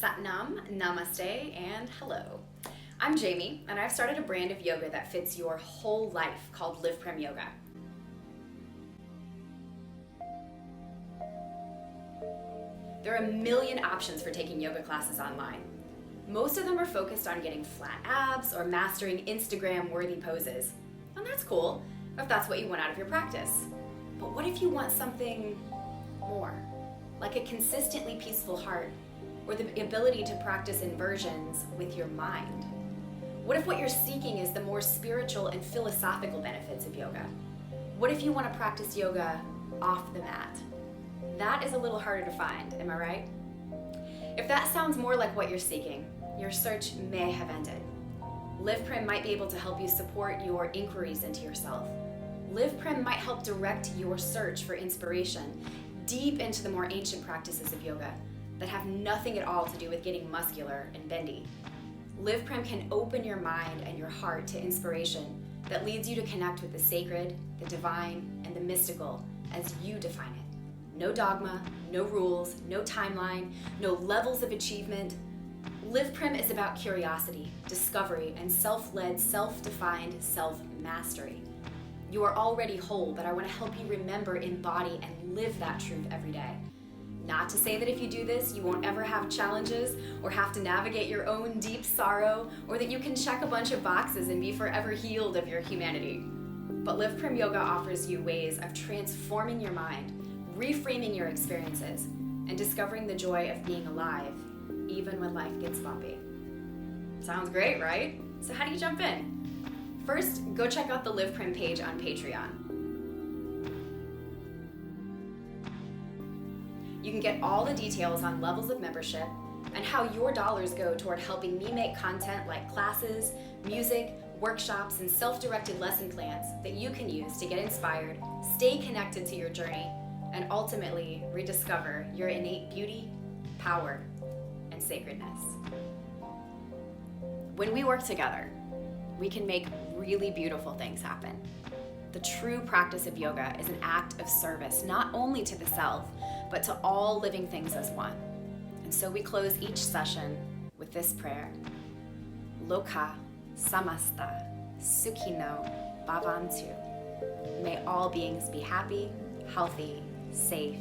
Satnam, Namaste, and hello. I'm Jaymi, and I've started a brand of yoga that fits your whole life called LivPrem Yoga. There are a million options for taking yoga classes online. Most of them are focused on getting flat abs or mastering Instagram-worthy poses. And that's cool, if that's what you want out of your practice. But what if you want something more? Like a consistently peaceful heart, or the ability to practice inversions with your mind? What if what you're seeking is the more spiritual and philosophical benefits of yoga? What if you want to practice yoga off the mat? That is a little harder to find, am I right? If that sounds more like what you're seeking, your search may have ended. LivPrem might be able to help you support your inquiries into yourself. LivPrem might help direct your search for inspiration deep into the more ancient practices of yoga that have nothing at all to do with getting muscular and bendy. LivPrem can open your mind and your heart to inspiration that leads you to connect with the sacred, the divine, and the mystical as you define it. No dogma, no rules, no timeline, no levels of achievement. LivPrem is about curiosity, discovery, and self-led, self-defined self-mastery. You are already whole, but I want to help you remember, embody, and live that truth every day. Not to say that if you do this, you won't ever have challenges or have to navigate your own deep sorrow, or that you can check a bunch of boxes and be forever healed of your humanity. But LivPrem Yoga offers you ways of transforming your mind, reframing your experiences, and discovering the joy of being alive, even when life gets bumpy. Sounds great, right? So how do you jump in? First, go check out the LivPrem page on Patreon. You can get all the details on levels of membership and how your dollars go toward helping me make content like classes, music, workshops, and self-directed lesson plans that you can use to get inspired, stay connected to your journey, and ultimately rediscover your innate beauty, power, and sacredness. When we work together, we can make really beautiful things happen. The true practice of yoga is an act of service, not only to the self, but to all living things as one. And so we close each session with this prayer. Loka samasta sukhino bhavantu. May all beings be happy, healthy, safe,